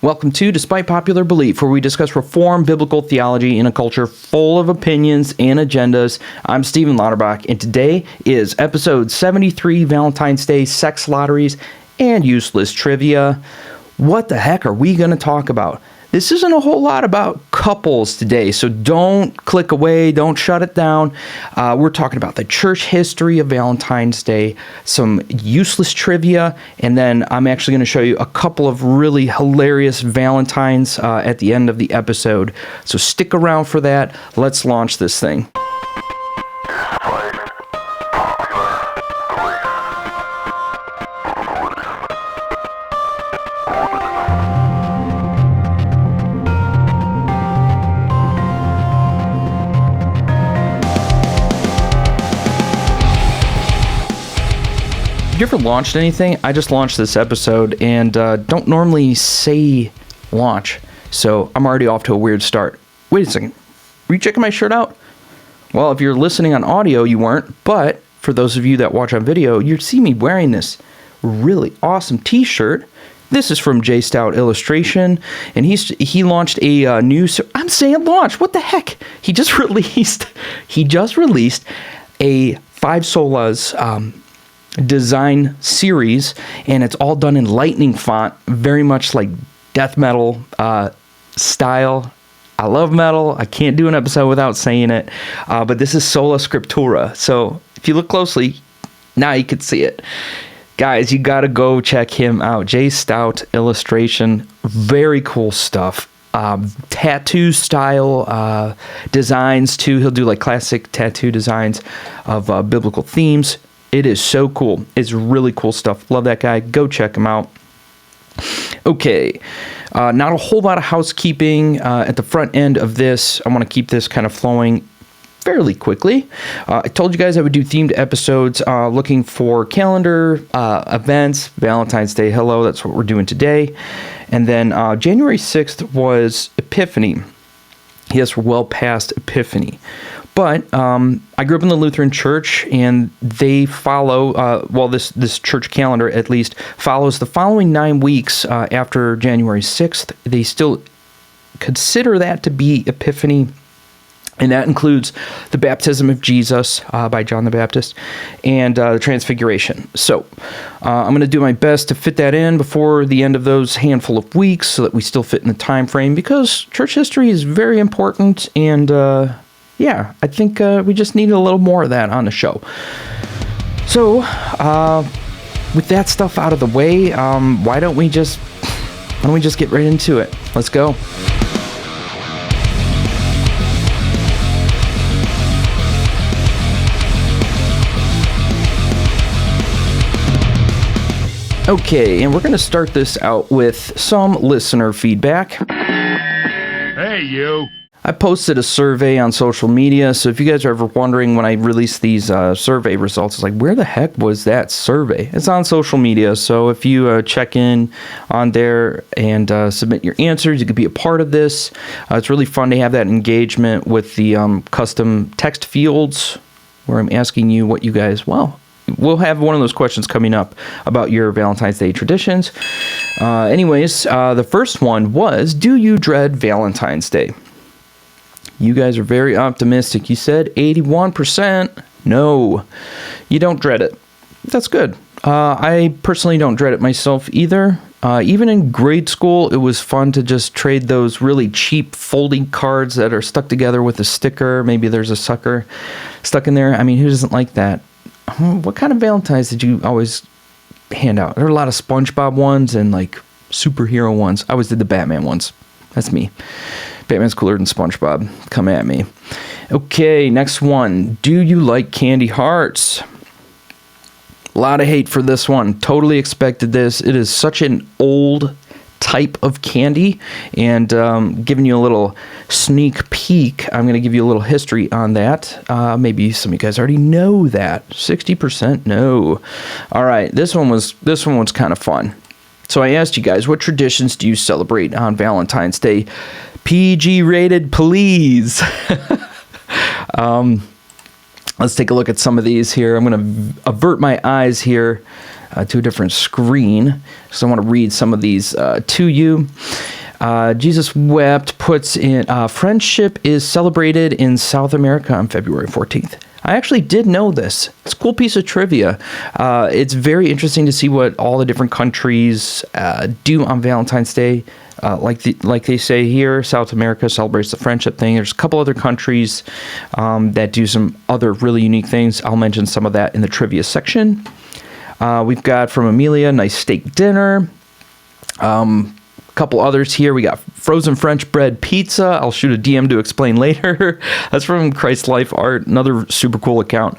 Welcome to Despite Popular Belief, where we discuss Reformed biblical theology in a culture full of opinions and agendas. I'm Stephen Lauterbach, and today is episode 73, Valentine's Day Sex Lotteries and Useless Trivia. What the heck are we going to talk about? This isn't a whole lot about couples today, so don't click away, don't shut it down. We're talking about the church history of Valentine's Day, some useless trivia, and then I'm actually going to show you a couple of really hilarious Valentines at the end of the episode. So stick around for that. Let's launch this thing. You ever launched anything? I just launched this episode and don't normally say launch, so I'm already off to a weird start. Wait a second, were you checking my shirt out? Well, if you're listening on audio, you weren't, but for those of you that watch on video, you see me wearing this really awesome t-shirt. This is from J Stout Illustration, and he launched a new. I'm saying launch. What the heck? He just released a 5 solas design series, and it's all done in lightning font, very much like death metal style. I love metal. I can't do an episode without saying it, but this is Sola Scriptura. So if you look closely, now you can see it. Guys, you got to go check him out. J Stout Illustration. Very cool stuff. Tattoo style designs too. He'll do like classic tattoo designs of biblical themes. It is so cool. It's really cool stuff. Love that guy. Go check him out. Okay. Not a whole lot of housekeeping at the front end of this. I want to keep this kind of flowing fairly quickly. I told you guys I would do themed episodes looking for calendar events. Valentine's Day, hello. That's what we're doing today. And then January 6th was Epiphany. Yes, we're well past Epiphany. But I grew up in the Lutheran Church, and they follow, this church calendar at least, follows the following 9 weeks after January 6th. They still consider that to be Epiphany, and that includes the baptism of Jesus by John the Baptist and the Transfiguration. So I'm going to do my best to fit that in before the end of those handful of weeks so that we still fit in the time frame, because church history is very important, and yeah, I think we just need a little more of that on the show. So, with that stuff out of the way, why don't we just get right into it? Let's go. Okay, and we're going to start this out with some listener feedback. Hey, you. I posted a survey on social media, so if you guys are ever wondering when I release these survey results, it's like, where the heck was that survey? It's on social media, so if you check in on there and submit your answers, you could be a part of this. It's really fun to have that engagement with the custom text fields where I'm asking you what you guys, we'll have one of those questions coming up about your Valentine's Day traditions. Anyways, the first one was, do you dread Valentine's Day? You guys are very optimistic. You said 81%. No, you don't dread it. That's good. I personally don't dread it myself either. Even in grade school, it was fun to just trade those really cheap folding cards that are stuck together with a sticker. Maybe there's a sucker stuck in there. I mean, who doesn't like that? What kind of Valentines did you always hand out? There are a lot of SpongeBob ones and like superhero ones. I always did the Batman ones. That's me. Batman's cooler than SpongeBob. Come at me. Okay, next one. Do you like candy hearts? A lot of hate for this one. Totally expected this. It is such an old type of candy, and giving you a little sneak peek, I'm going to give you a little history on that. Maybe some of you guys already know that. 60% no. All right, this one was kind of fun. So I asked you guys, what traditions do you celebrate on Valentine's Day? PG rated, please. Let's take a look at some of these here. I'm going to avert my eyes here to a different screen, because I want to read some of these to you. Jesus Wept puts in, friendship is celebrated in South America on February 14th. I actually did know this. It's a cool piece of trivia. It's very interesting to see what all the different countries do on Valentine's Day. Like they say here, South America celebrates the friendship thing. There's a couple other countries that do some other really unique things. I'll mention some of that in the trivia section. We've got from Amelia, nice steak dinner. Couple others here. We got frozen French bread pizza. I'll shoot a DM to explain later. That's from Christ Life Art, another super cool account.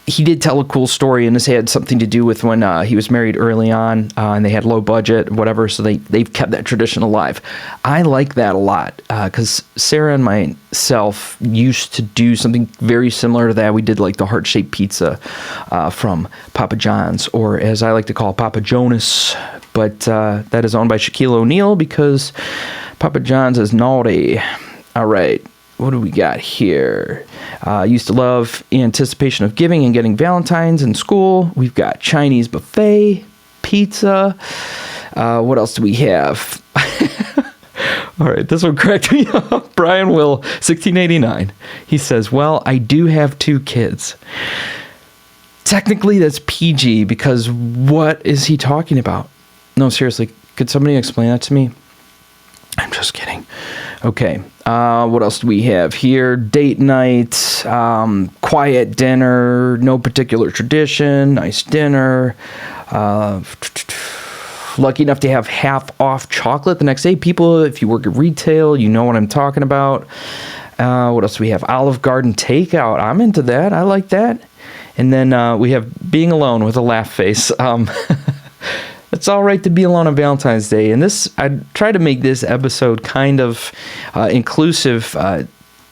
He did tell a cool story, and this had something to do with when he was married early on, and they had low budget, whatever, so they've kept that tradition alive. I like that a lot, because Sarah and myself used to do something very similar to that. We did like the heart-shaped pizza from Papa John's, or as I like to call Papa Jonas, but that is owned by Shaquille O'Neal because Papa John's is naughty. All right. What do we got here? Used to love anticipation of giving and getting Valentines in school. We've got Chinese buffet, pizza. What else do we have? All right, this one cracked me up. Brian Will, 1689. He says, well, I do have 2 kids. Technically, that's PG because what is he talking about? No, seriously, could somebody explain that to me? I'm just kidding. Okay. What else do we have here? Date night, quiet dinner, no particular tradition, nice dinner. Lucky enough to have half off chocolate the next day. People, if you work at retail, you know what I'm talking about. What else do we have? Olive Garden takeout. I'm into that. I like that. And then we have being alone with a laugh face. It's all right to be alone on Valentine's Day. And I try to make this episode kind of inclusive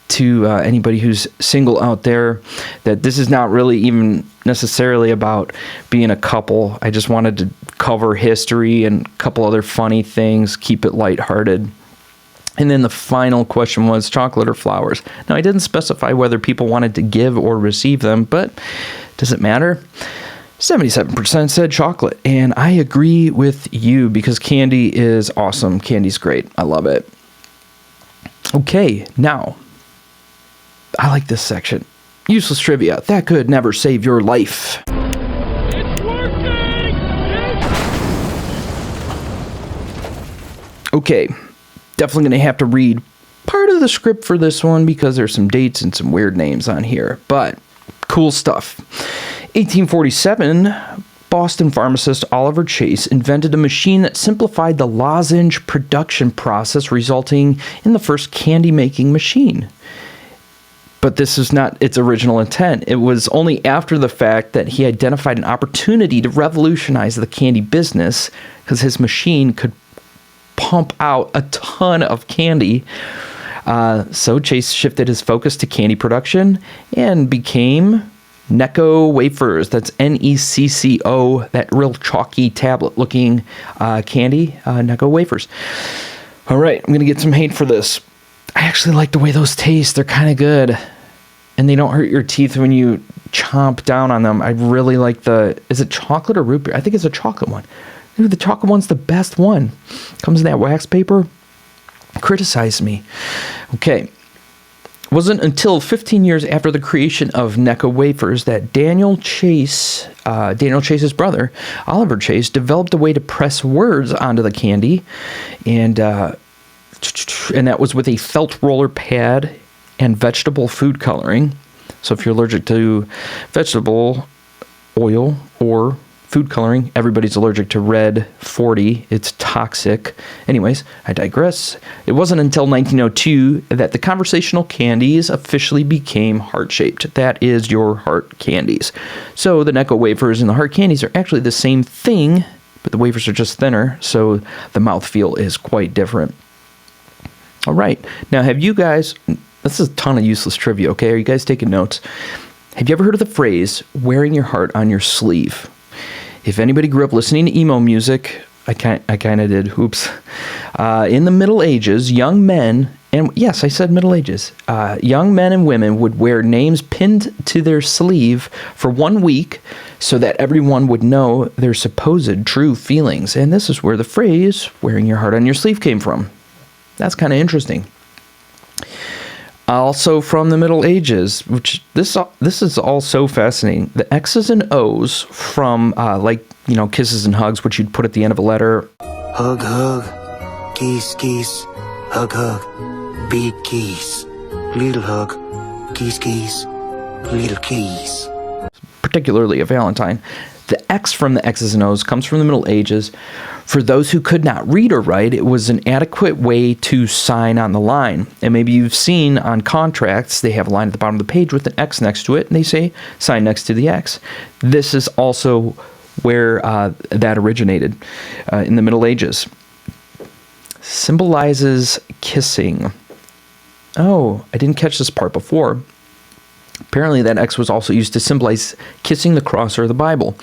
to anybody who's single out there, that this is not really even necessarily about being a couple. I just wanted to cover history and a couple other funny things, keep it lighthearted. And then the final question was chocolate or flowers. Now, I didn't specify whether people wanted to give or receive them, but does it matter? 77% said chocolate, and I agree with you because candy is awesome. Candy's great. I love it. Okay, now, I like this section. Useless trivia. That could never save your life. It's working! Okay, definitely going to have to read part of the script for this one because there's some dates and some weird names on here, but cool stuff. 1847, Boston pharmacist Oliver Chase invented a machine that simplified the lozenge production process, resulting in the first candy-making machine. But this is not its original intent. It was only after the fact that he identified an opportunity to revolutionize the candy business because his machine could pump out a ton of candy. So Chase shifted his focus to candy production and became Necco wafers. That's Necco, that real chalky tablet-looking candy, Necco wafers. All right, I'm going to get some hate for this. I actually like the way those taste. They're kind of good. And they don't hurt your teeth when you chomp down on them. I really like is it chocolate or root beer? I think it's a chocolate one. Dude, the chocolate one's the best one. Comes in that wax paper. Criticize me. Okay. It wasn't until 15 years after the creation of Necco wafers that Daniel Chase's brother, Oliver Chase, developed a way to press words onto the candy, and that was with a felt roller pad and vegetable food coloring. So if you're allergic to vegetable oil or food coloring, everybody's allergic to red 40. It's toxic. Anyways, I digress. It wasn't until 1902 that the conversational candies officially became heart-shaped. That is your heart candies. So the Necco wafers and the heart candies are actually the same thing, but the wafers are just thinner, so the mouthfeel is quite different. All right. Now, have you guys... This is a ton of useless trivia, okay? Are you guys taking notes? Have you ever heard of the phrase, wearing your heart on your sleeve? If anybody grew up listening to emo music, I kind of did, oops. In the Middle Ages, young men And yes, I said Middle Ages. Young men and women would wear names pinned to their sleeve for 1 week so that everyone would know their supposed true feelings. And this is where the phrase, wearing your heart on your sleeve, came from. That's kind of interesting. Also from the Middle Ages, which this is all so fascinating. The X's and O's from, kisses and hugs, which you'd put at the end of a letter. Hug, hug, kiss, kiss, hug, hug, big kiss, little hug, kiss, kiss, little kiss. Particularly a Valentine. The X from the X's and O's comes from the Middle Ages. For those who could not read or write, it was an adequate way to sign on the line. And maybe you've seen on contracts, they have a line at the bottom of the page with an X next to it, and they say, sign next to the X. This is also where that originated in the Middle Ages. Symbolizes kissing. Oh, I didn't catch this part before. Apparently that X was also used to symbolize kissing the cross or the Bible.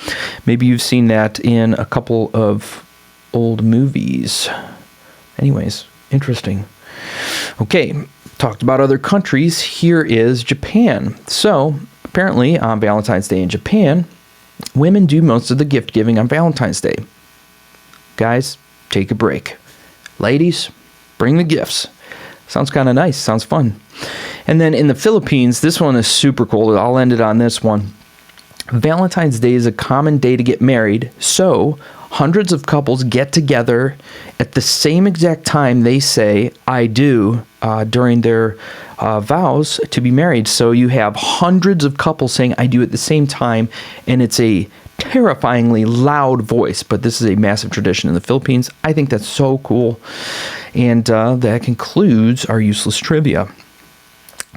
Maybe you've seen that in a couple of old movies. Anyways, interesting. Okay, talked about other countries. Here is Japan. So, apparently on Valentine's Day in Japan, women do most of the gift giving on Valentine's Day. Guys, take a break. Ladies, bring the gifts. Sounds kind of nice. Sounds fun. And then in the Philippines, this one is super cool. I'll end it on this one. Valentine's Day is a common day to get married, so hundreds of couples get together at the same exact time they say, I do, during their vows to be married. So you have hundreds of couples saying, I do at the same time, and it's a terrifyingly loud voice, but this is a massive tradition in the Philippines. I think that's so cool. And that concludes our useless trivia.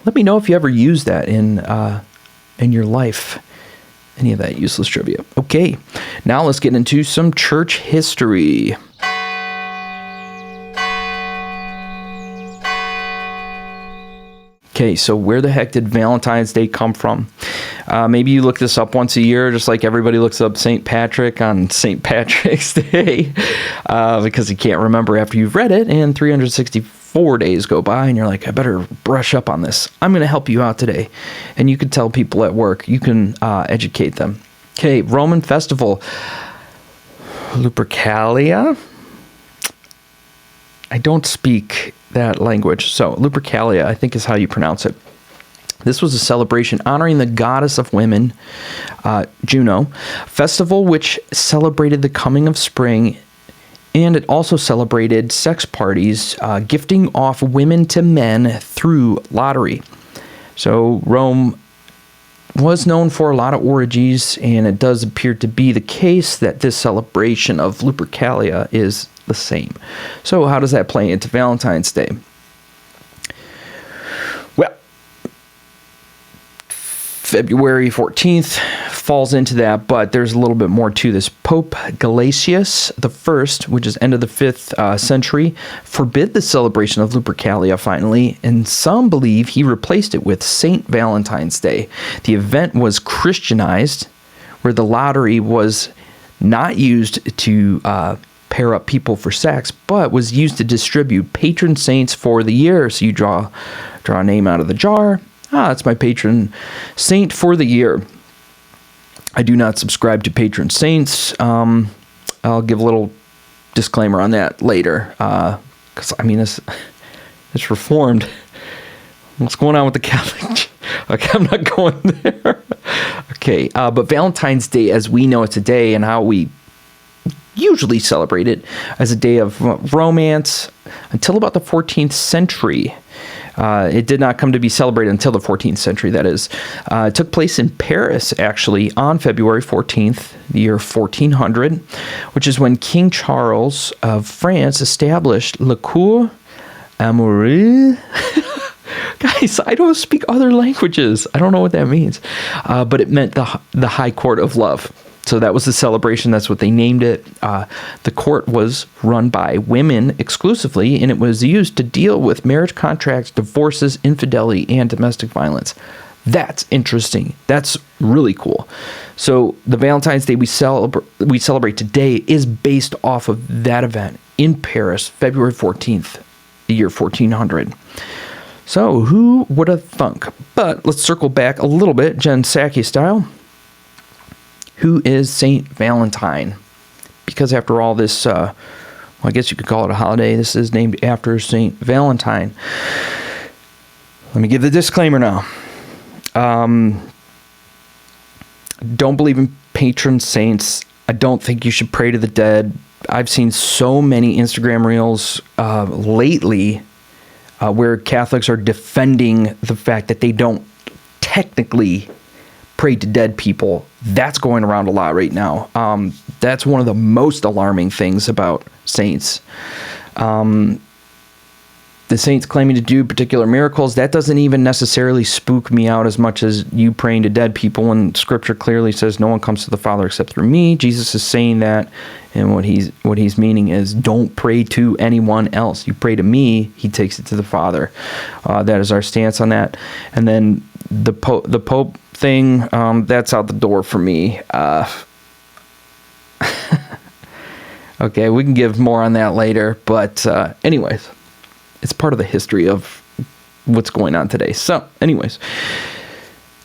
Let me know if you ever use that in your life. Any of that useless trivia. Okay, now let's get into some church history. Okay, so where the heck did Valentine's Day come from? Maybe you look this up once a year, just like everybody looks up St. Patrick on St. Patrick's Day, because you can't remember after you've read it, and 364 days go by, and you're like, I better brush up on this. I'm going to help you out today. And you can tell people at work. You can educate them. Okay, Roman festival. Lupercalia? I don't speak that language. So Lupercalia, I think is how you pronounce it. This was a celebration honoring the goddess of women, Juno, festival which celebrated the coming of spring, and it also celebrated sex parties, gifting off women to men through lottery. So Rome was known for a lot of orgies, and it does appear to be the case that this celebration of Lupercalia is the same. So how does that play into Valentine's Day? Well, February 14th falls into that, but there's a little bit more to this. Pope Gelasius I, which is end of the 5th century, forbid the celebration of Lupercalia finally, and some believe he replaced it with St. Valentine's Day. The event was Christianized, where the lottery was not used to pair up people for sex, but was used to distribute patron saints for the year. So you draw a name out of the jar. That's my patron saint for the year. I do not subscribe to patron saints. I'll give a little disclaimer on that later, because I mean it's Reformed. What's going on with the Catholic? Okay, I'm not going there. Okay, but Valentine's Day, as we know it today, and how we usually celebrate it as a day of romance until about the 14th century. It did not come to be celebrated until the 14th century, that is. It took place in Paris, actually, on February 14th, the year 1400, which is when King Charles of France established La Cour Amoureuse. Guys, I don't speak other languages. I don't know what that means. But it meant the High Court of Love. So that was the celebration. That's what they named it. The court was run by women exclusively, and it was used to deal with marriage contracts, divorces, infidelity, and domestic violence. That's interesting. That's really cool. So the Valentine's Day we celebrate today is based off of that event in Paris, February 14th the year 1400. So who would have thunk? But let's circle back a little bit, Jen Psaki style. Who is Saint Valentine? Because after all this, well, I guess you could call it a holiday. This is named after Saint Valentine. Let me give the disclaimer now. Don't believe in patron saints. I don't think you should pray to the dead. I've seen so many Instagram reels lately where Catholics are defending the fact that they don't technically pray to dead people. That's going around a lot right now. That's one of the most alarming things about saints. The saints claiming to do particular miracles, that doesn't even necessarily spook me out as much as you praying to dead people when Scripture clearly says no one comes to the Father except through me. Jesus is saying that, and what he's meaning is don't pray to anyone else. You pray to me, he takes it to the Father. That is our stance on that. And then the Pope thing, that's out the door for me. Okay, we can give more on that later, but anyways, it's part of the history of what's going on today. So, anyways,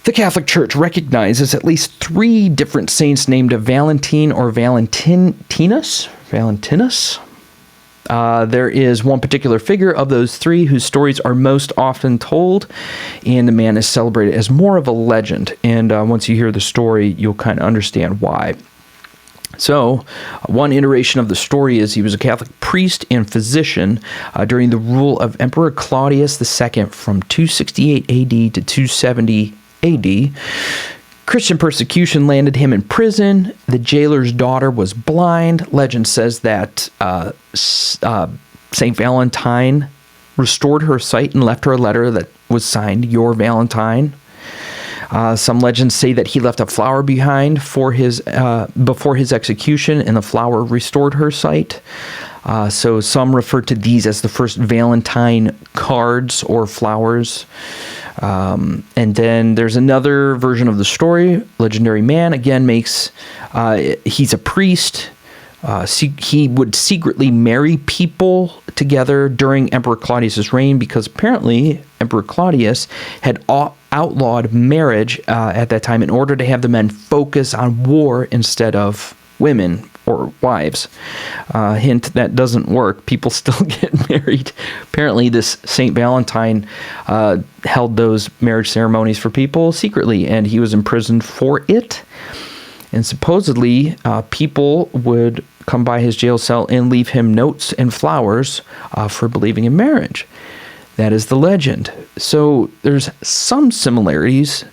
the Catholic Church recognizes at least 3 different saints named Valentine or Valentinus. There is one particular figure of those 3 whose stories are most often told, and the man is celebrated as more of a legend. And once you hear the story, you'll kind of understand why. So, one iteration of the story is he was a Catholic priest and physician during the rule of Emperor Claudius II from 268 AD to 270 AD. Christian persecution landed him in prison. The jailer's daughter was blind. Legend says that St. Valentine restored her sight and left her a letter that was signed, Your Valentine. Some legends say that he left a flower behind before his execution, and the flower restored her sight. So some refer to these as the first Valentine cards or flowers. And then there's another version of the story. Legendary man, again, he's a priest. He would secretly marry people together during Emperor Claudius's reign because apparently Emperor Claudius had outlawed marriage at that time in order to have the men focus on war instead of women or wives. Hint, that doesn't work. People still get married. Apparently this Saint Valentine held those marriage ceremonies for people secretly, and he was imprisoned for it. And supposedly, people would come by his jail cell and leave him notes and flowers for believing in marriage. That is the legend. So there's some similarities,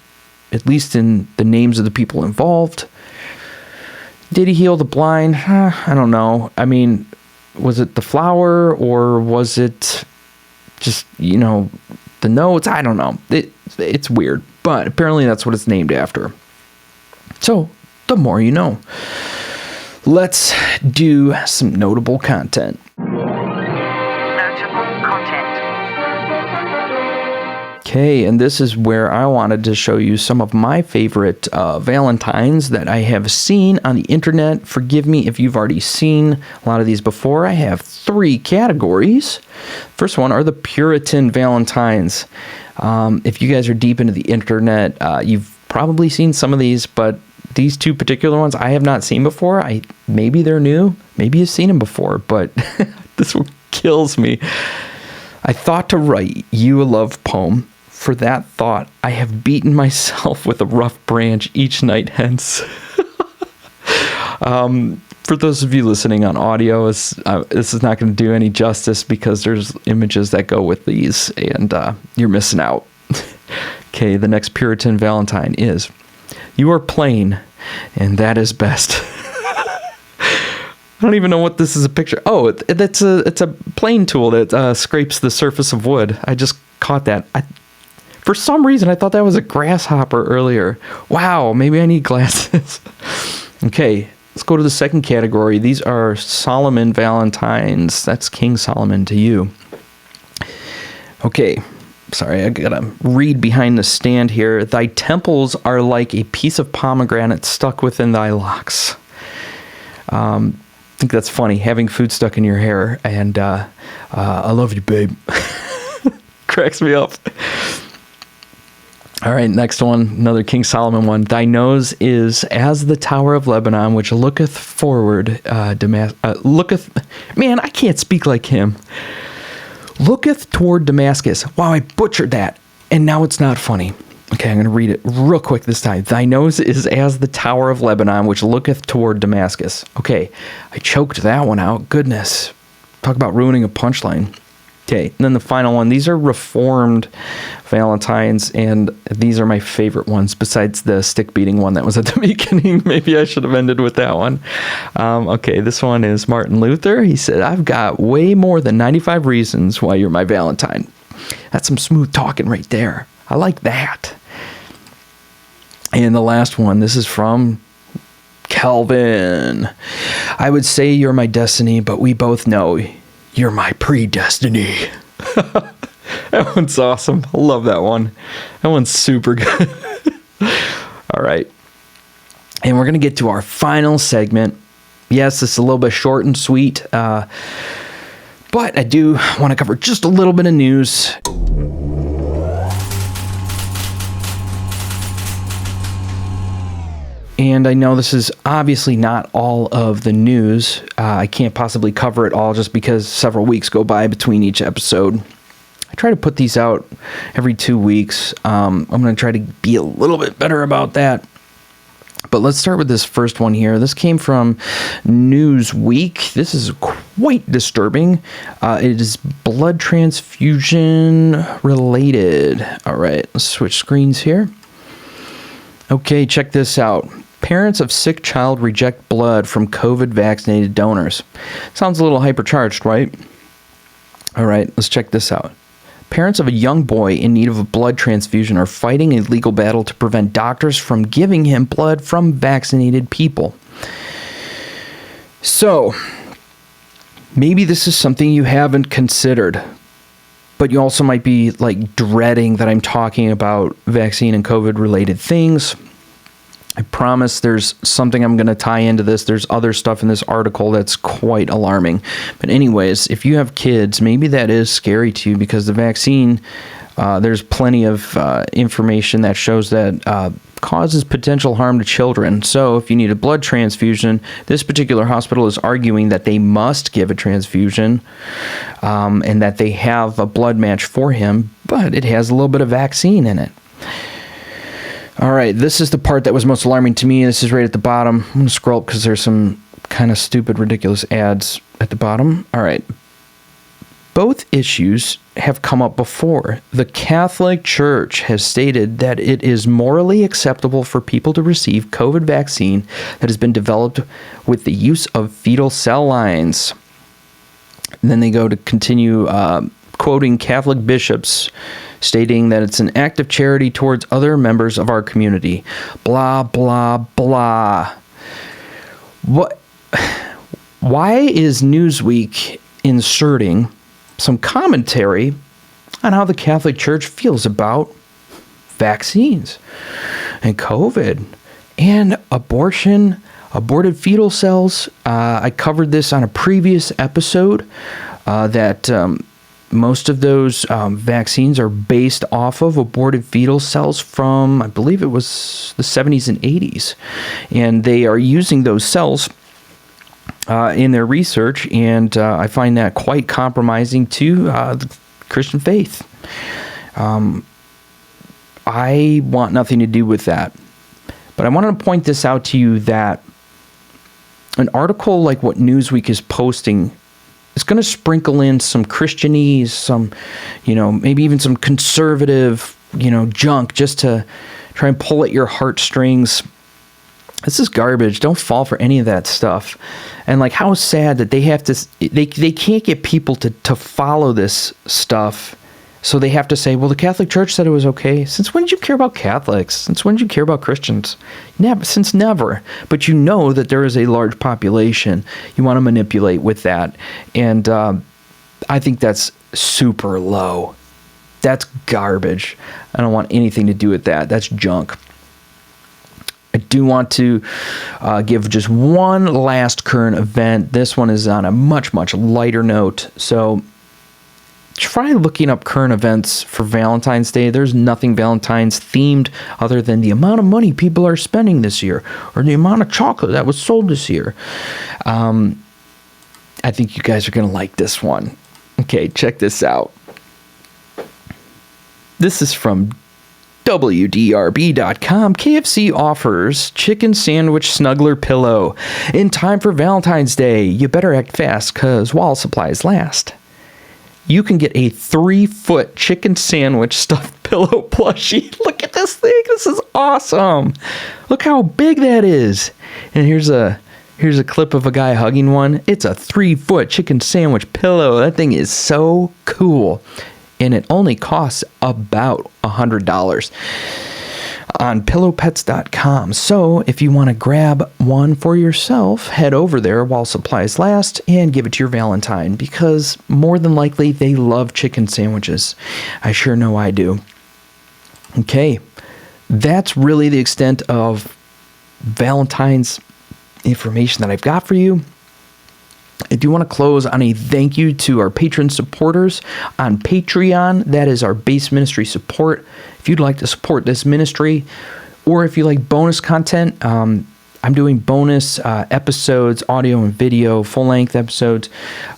at least in the names of the people involved. Did he heal the blind? I don't know. I mean, was it the flower or was it just, the notes? I don't know. It's weird, but apparently that's what it's named after. So, the more you know. Let's do some notable content. Okay, and this is where I wanted to show you some of my favorite Valentines that I have seen on the internet. Forgive me if you've already seen a lot of these before. I have 3 categories. First one are the Puritan Valentines. If you guys are deep into the internet, you've probably seen some of these, but these 2 particular ones I have not seen before. Maybe they're new. Maybe you've seen them before, but this one kills me. I thought to write you a love poem. For that thought, I have beaten myself with a rough branch each night hence. For those of you listening on audio, this is not going to do any justice because there's images that go with these, and you're missing out. Okay, the next Puritan Valentine is, you are plain, and that is best. I don't even know what this is a picture. Oh, it's a plane tool that scrapes the surface of wood. I just caught that. For some reason, I thought that was a grasshopper earlier. Wow, maybe I need glasses. Okay, let's go to the second category. These are Solomon Valentines. That's King Solomon to you. Okay, sorry, I gotta read behind the stand here. Thy temples are like a piece of pomegranate stuck within thy locks. think that's funny, having food stuck in your hair. And I love you, babe. Cracks me up. All right, next one, another King Solomon one. Thy nose is as the tower of Lebanon, which looketh forward, man, I can't speak like him. Looketh toward Damascus. Wow, I butchered that. And now it's not funny. Okay, I'm going to read it real quick this time. Thy nose is as the tower of Lebanon, which looketh toward Damascus. Okay, I choked that one out. Goodness. Talk about ruining a punchline. Okay, and then the final one. These are Reformed Valentines, and these are my favorite ones, besides the stick beating one that was at the beginning. Maybe I should have ended with that one. Okay, this one is Martin Luther. He said, I've got way more than 95 reasons why you're my Valentine. That's some smooth talking right there. I like that. And the last one, this is from Calvin. I would say you're my destiny, but we both know you're my predestiny. That one's awesome. I love that one. That one's super good. All right. And we're going to get to our final segment. Yes, it's a little bit short and sweet, but I do want to cover just a little bit of news. And I know this is obviously not all of the news. I can't possibly cover it all just because several weeks go by between each episode. I try to put these out every 2 weeks. I'm going to try to be a little bit better about that. But let's start with this first one here. This came from Newsweek. This is quite disturbing. It is blood transfusion related. All right, let's switch screens here. Okay, check this out. Parents of sick child reject blood from COVID-vaccinated donors. Sounds a little hypercharged, right? All right, let's check this out. Parents of a young boy in need of a blood transfusion are fighting a legal battle to prevent doctors from giving him blood from vaccinated people. So, maybe this is something you haven't considered, but you also might be like dreading that I'm talking about vaccine and COVID-related things. I promise there's something I'm going to tie into this. There's other stuff in this article that's quite alarming. But anyways, if you have kids, maybe that is scary to you because the vaccine, there's plenty of information that shows that causes potential harm to children. So if you need a blood transfusion, this particular hospital is arguing that they must give a transfusion and that they have a blood match for him, but it has a little bit of vaccine in it. All right, this is the part that was most alarming to me. This is right at the bottom. I'm going to scroll up because there's some kind of stupid, ridiculous ads at the bottom. All right. Both issues have come up before. The Catholic Church has stated that it is morally acceptable for people to receive COVID vaccine that has been developed with the use of fetal cell lines. And then they go to continue quoting Catholic bishops, stating that it's an act of charity towards other members of our community. Blah, blah, blah. What? Why is Newsweek inserting some commentary on how the Catholic Church feels about vaccines and COVID and abortion, aborted fetal cells? I covered this on a previous episode that most of those vaccines are based off of aborted fetal cells from, I believe it was the 70s and 80s. And they are using those cells in their research, and I find that quite compromising to the Christian faith. I want nothing to do with that. But I wanted to point this out to you that an article like what Newsweek is posting is going to sprinkle in some Christianese, some, maybe even some conservative, junk just to try and pull at your heartstrings. This is garbage. Don't fall for any of that stuff. And like, how sad that they have to, they can't get people to follow this stuff. So they have to say, well, the Catholic Church said it was okay. Since when did you care about Catholics? Since when did you care about Christians? Never, since never. But you know that there is a large population you want to manipulate with that. And I think that's super low. That's garbage. I don't want anything to do with that. That's junk. I do want to give just one last current event. This one is on a much, much lighter note. So try looking up current events for Valentine's Day. There's nothing Valentine's themed other than the amount of money people are spending this year or the amount of chocolate that was sold this year. I think you guys are going to like this one. Okay, check this out. This is from WDRB.com. KFC offers chicken sandwich snuggler pillow. In time for Valentine's Day, you better act fast because while supplies last. You can get a 3-foot chicken sandwich stuffed pillow plushie. Look at this thing. This is awesome. Look how big that is. And here's a clip of a guy hugging one. It's a 3-foot chicken sandwich pillow. That thing is so cool. And it only costs about $100 on pillowpets.com. So if you want to grab one for yourself, head over there while supplies last and give it to your Valentine, because more than likely they love chicken sandwiches. I sure know I do. Okay, that's really the extent of Valentine's information that I've got for you. I do want to close on a thank you to our patron supporters on Patreon. That is our base ministry support. If you'd like to support this ministry, or if you like bonus content, I'm doing bonus episodes, audio and video, full-length episodes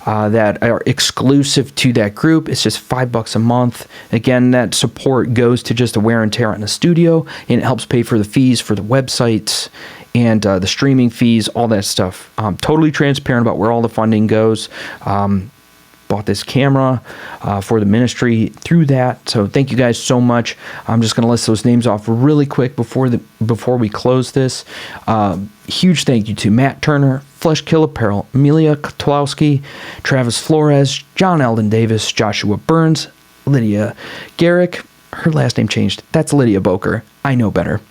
that are exclusive to that group. It's just $5 a month. Again, that support goes to just the wear and tear on the studio, and it helps pay for the fees for the websites and the streaming fees, all that stuff. Totally transparent about where all the funding goes. Bought this camera for the ministry through that. So thank you guys so much. I'm just going to list those names off really quick before we close this. Huge thank you to Matt Turner, Flesh Kill Apparel, Amelia Kotowski, Travis Flores, John Eldon Davis, Joshua Burns, Lydia Garrick. Her last name changed. That's Lydia Boker. I know better.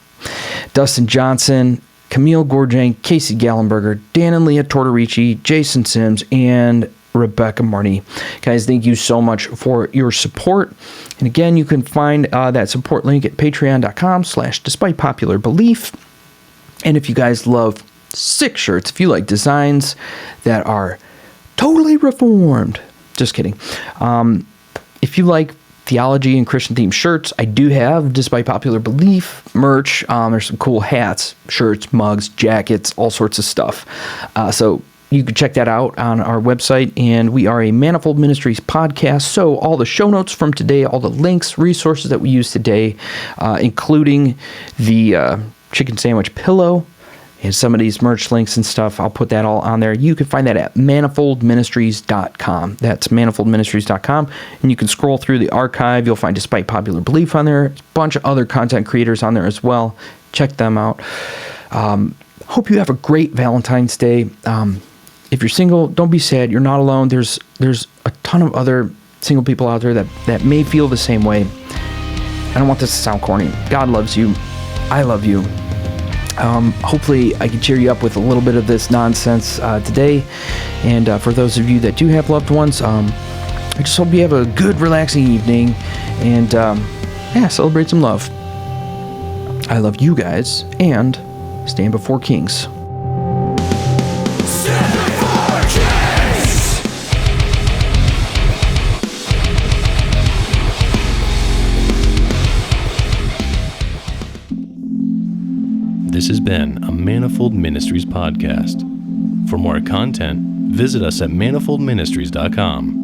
Dustin Johnson, Camille Gorjank, Casey Gallenberger, Dan and Leah Tortorici, Jason Sims, and Rebecca Marnie. Guys, thank you so much for your support. And again, you can find that support link at patreon.com/despite popular belief. And if you guys love sick shirts, if you like designs that are totally reformed, just kidding. If you like theology and Christian themed shirts, I do have, despite popular belief, merch. There's some cool hats, shirts, mugs, jackets, all sorts of stuff. So you can check that out on our website, and we are a Manifold Ministries podcast, so all the show notes from today, all the links, resources that we use today, including the chicken sandwich pillow and some of these merch links and stuff, I'll put that all on there. You can find that at manifoldministries.com. That's manifoldministries.com, and you can scroll through the archive. You'll find Despite Popular Belief on there. There's a bunch of other content creators on there as well. Check them out. Hope you have a great Valentine's Day. If you're single, don't be sad. You're not alone. There's a ton of other single people out there that may feel the same way. I don't want this to sound corny. God loves you. I love you. Hopefully I can cheer you up with a little bit of this nonsense today. And for those of you that do have loved ones, I just hope you have a good, relaxing evening. And celebrate some love. I love you guys, and stand before kings. This has been a Manifold Ministries podcast. For more content, visit us at manifoldministries.com.